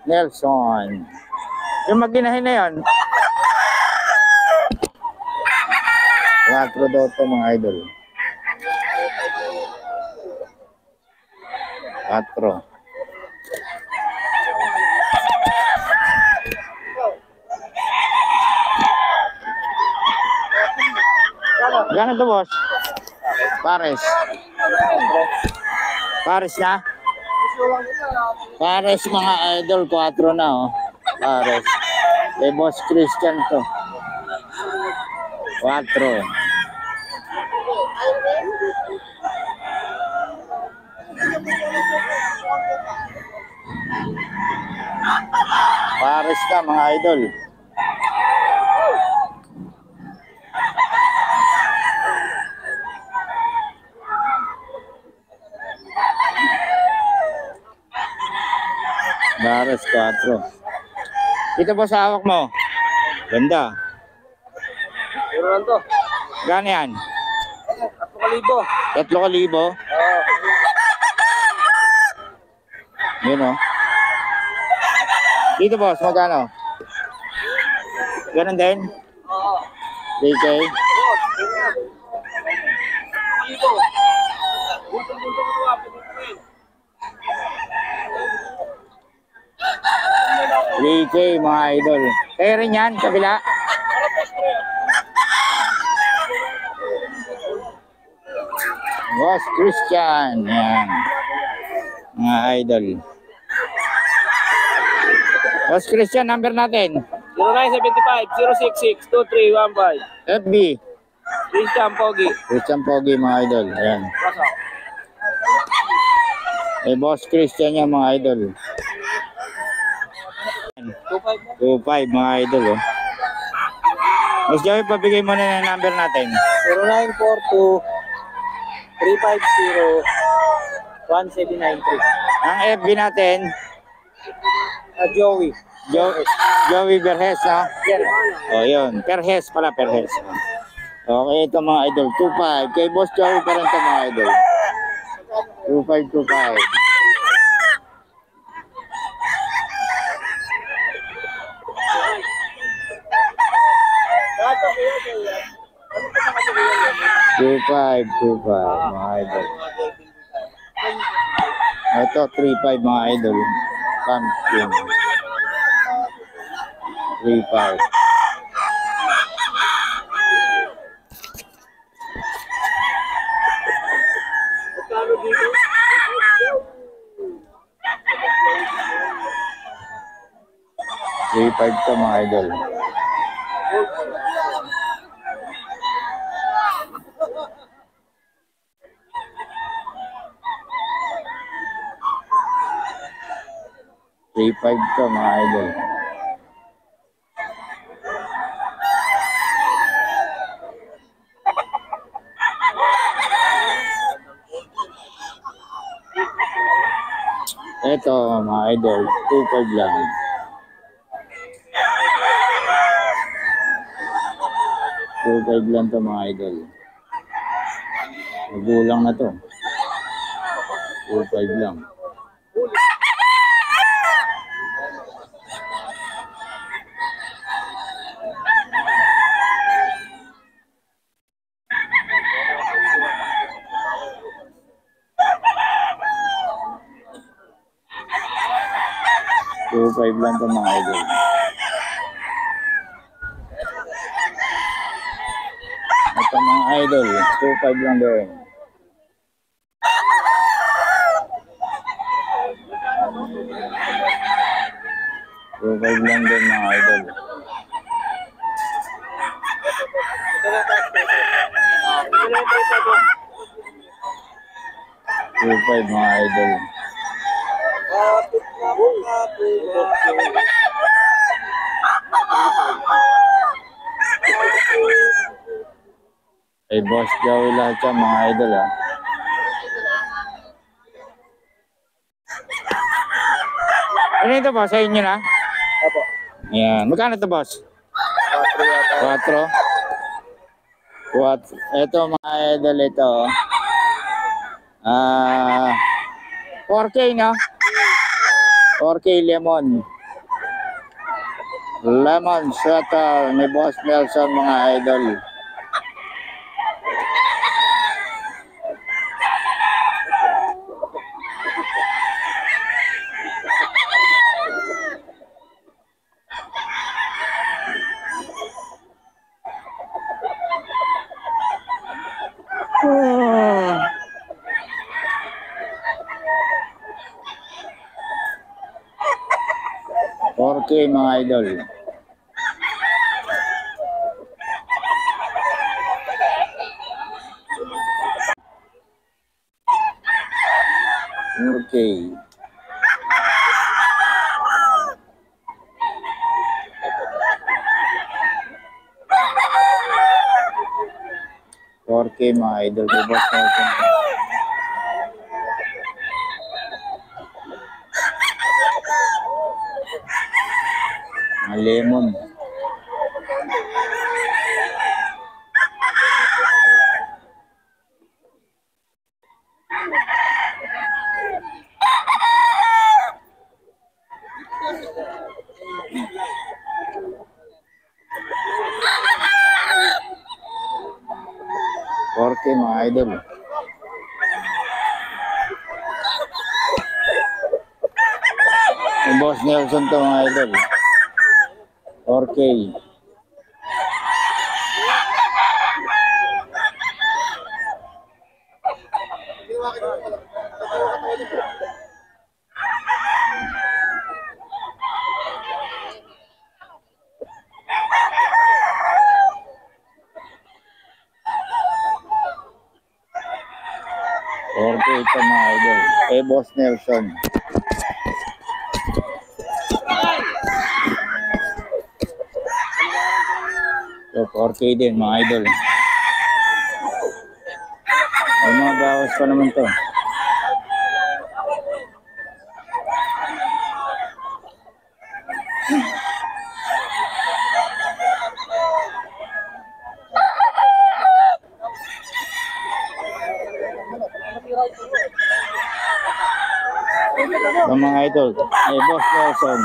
Nelson. Yung maginahin na yun. 4 daw ito mga idol. 4. Gano'n to, boss? Pares. Pares na? Pares mga idol, 4 na oh. Pares. Eh, boss Christian to. 4. Pares ka mga idol. Pares 4. Ito ba sa hawak mo? Ganda. Puro lang to. Gano yan? 3,000. 3,000? Yun o. Dito boss, magkano? Ganun din? Oo. 3K? Dito. 3K mga idol. Kaya rin yan, kabila. Boss Christian. Yan. Mga idol. Boss Christian, number natin. 0975-066-2315. FB. Christian Pogi. Christian Pogi mga idol. Ayan. Eh, Boss Christian yan mga idol. 2.5 mga idol oh. Mas Joey, pabigay mo na ng number natin. 0942-350-1793. Ang FB natin, Joey. Joey Berhes, no? O, yun. Perhes pala, Perhes. Okay, ito mga idol. 2.5. Kay Boss Joey pa rin ito mga idol. 2.5. 2.5 mga idol. Ito 3.5 mga idol. Pumpkin. 3.5. to mga idol. to mga idol. Ito mga idol, 2.5 lang. 2.5 lang to mga idol. Magulang na to. 2.5 lang. Lang to mga idol. Ito mga idol, 2.5 lang din. Lang din mga idol. 2.5 mga idol. Ay Boss Joey lahat yan mga idol ah. Ano ito boss? Sa inyo na? Opo. Yan. Magkano ito boss? 4. Ito mga idol ito. 4K no? 4K lemon. Lemon Shuttle ni Boss Nelson mga idol. Okay mga idol. Okay. Okay mga idol. Kay Boss Nelson. Mga lemon. Okay mga idol. Yung Boss Nelson to mga idol. Okay. Okay ito mga idol. Kay Boss Nelson. So 4K din mga idol. May mga bawas pa naman to. Yung mga idol, ay Boss Nelson.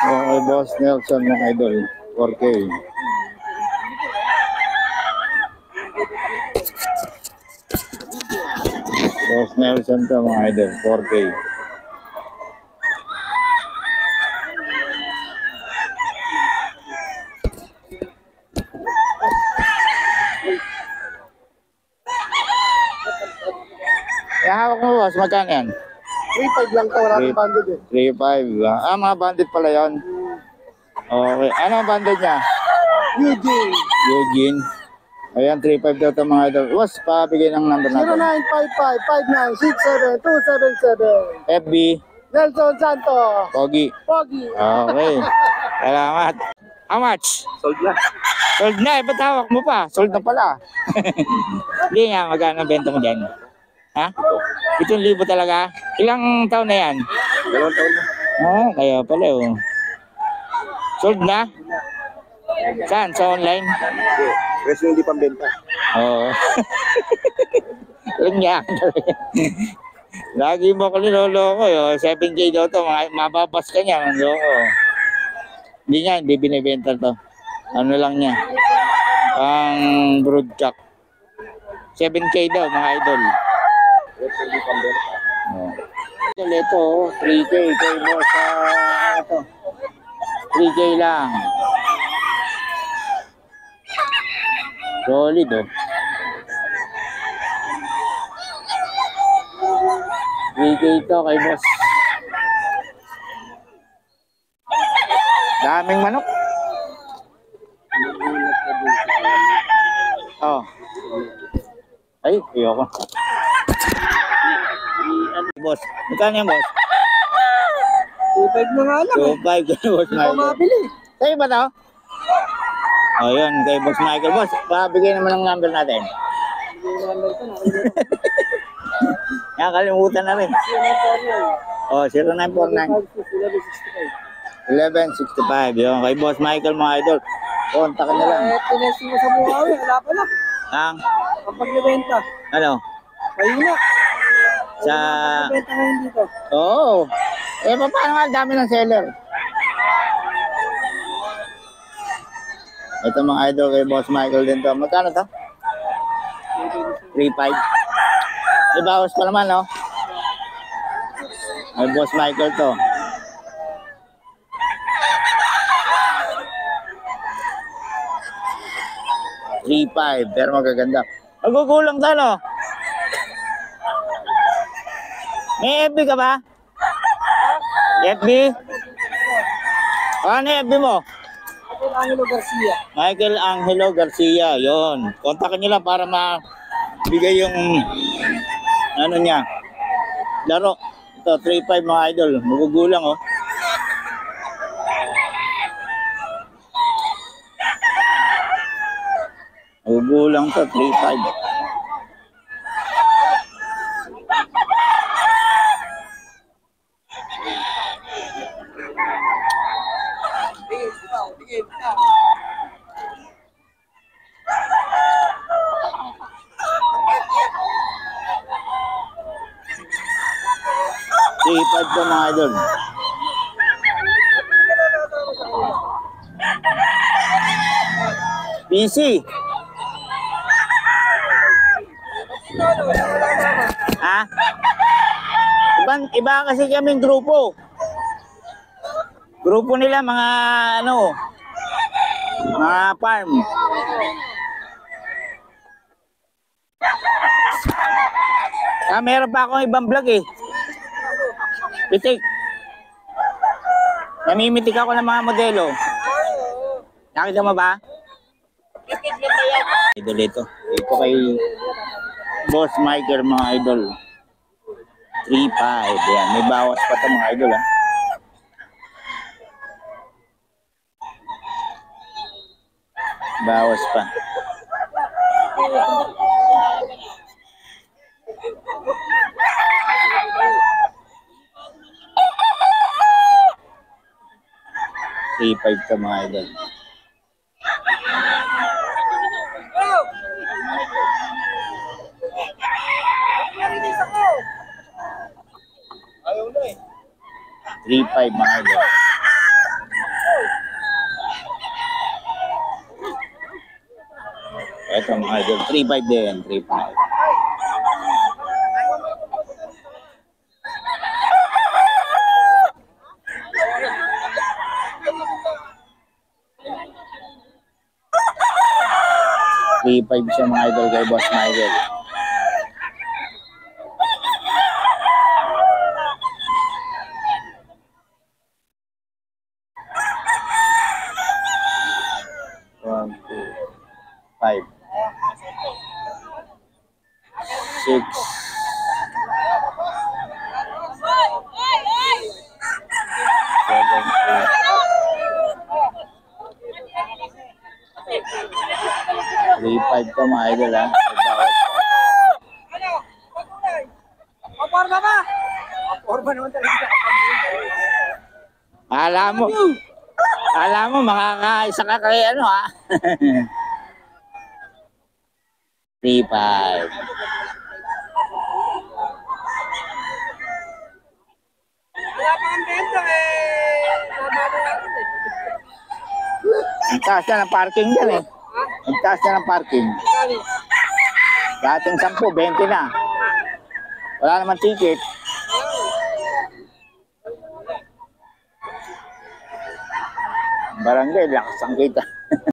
Okay, Boss Nelson mga idol, 4K. Boss Nelson to mga idol, 4K. Hawak mo boss, magkano yan? 3.5 lang to, wala akong banded eh. 3.5. Mga bandit pala yon. Okay. Ano ang bandit niya? Eugene, Eugene. Ayan, 3.5 daw ito mga idol. Boss, pabigay ng number natin. 0955-596-777. FB, Nelson Santos. Pogi. Pogi. Okay. Salamat. How much? Sold na. Sold na. Ba't hawak mo pa? Sold na pala. Hindi nga, magkano ang benta mo dyan? Ha? 7,000 talaga? Ilang taon na yan? 2 taon na. Kaya pala oh. Sold na? Saan? Sa online? Kasi hindi pambenta. Oo. Yun nga. Lagi mo ko niloloko yun. 7K daw to. Mababas ka niya. Loko. Hindi nga, hindi binibenta to. Ano lang niya. Ang broodcock. 7K daw mga idol. Hindi pambenta. Ito, 3K kay boss sa ito. 3K lang. Solid oh. 3K ito kay boss. Daming manok. Oh. Ay, ayoko. Boss, magkano yan boss? 2.5 na nga lang eh. 2.5 kay boss Hindi ko Michael. mabili. Sa'yo ba to? O yun, kay boss Michael. Boss, pabigay naman ng number natin. Hindi ko number ko na. Nakakalimutan na rin. Oh, 0949 1165. Yung kay Boss Michael mga idol. Kontakin nyo lang. Tinesting mo sa Bukawi, wala pa na. Ang, Kapag nabenta, ano, mahina. sa... Nabenta ngayon dito. Oo. Eh, paano nga ang dami ng seller? Ito mga idol kay Boss Michael din to. Magkano to? 3.5. Ibawas pa naman, no? Ay, Boss Michael to. $3.5, pero magaganda. Magugulang to, no? May FB ka ba? FB? Ano yung FB mo? Angelo Garcia. Michael Angelo Garcia, yon. Kontakin nyo lang para mabigay yung ano niya. Laro. Ito, 3.5 mga idol. Magugulang, oh. Magugulang to, 3.5. Ipad ko mga idol. PC. Ha? Iba kasi kaming grupo. Grupo nila mga ano, mga farm. Meron pa akong ibang vlog eh. Pitik. Namimitik ako ng mga modelo. Nakita mo ba? Idol ito. Ito kay Boss Michael mga idol. 3.5. Yan. May bawas pa ito mga idol ha. Bawas pa. $3.5 ka mga idol. Ayaw na eh. 3.5 mga idol. Ito mga idol. 3.5 din. 3.5. $3.5 siya mga idol kay Boss Michael. One, two, 5, 6, 3.5 ka mga idol ha. Paporma ba? Paporma naman talaga. Alam mo, makakaisa ka kay ano ha. 3.5. Wala pa ang benta eh. Ang taas na ng parking dyan eh. Ang taas na ng parking. Dating 10, 20 na. Wala naman ticket. Barangay, lakas ang kita.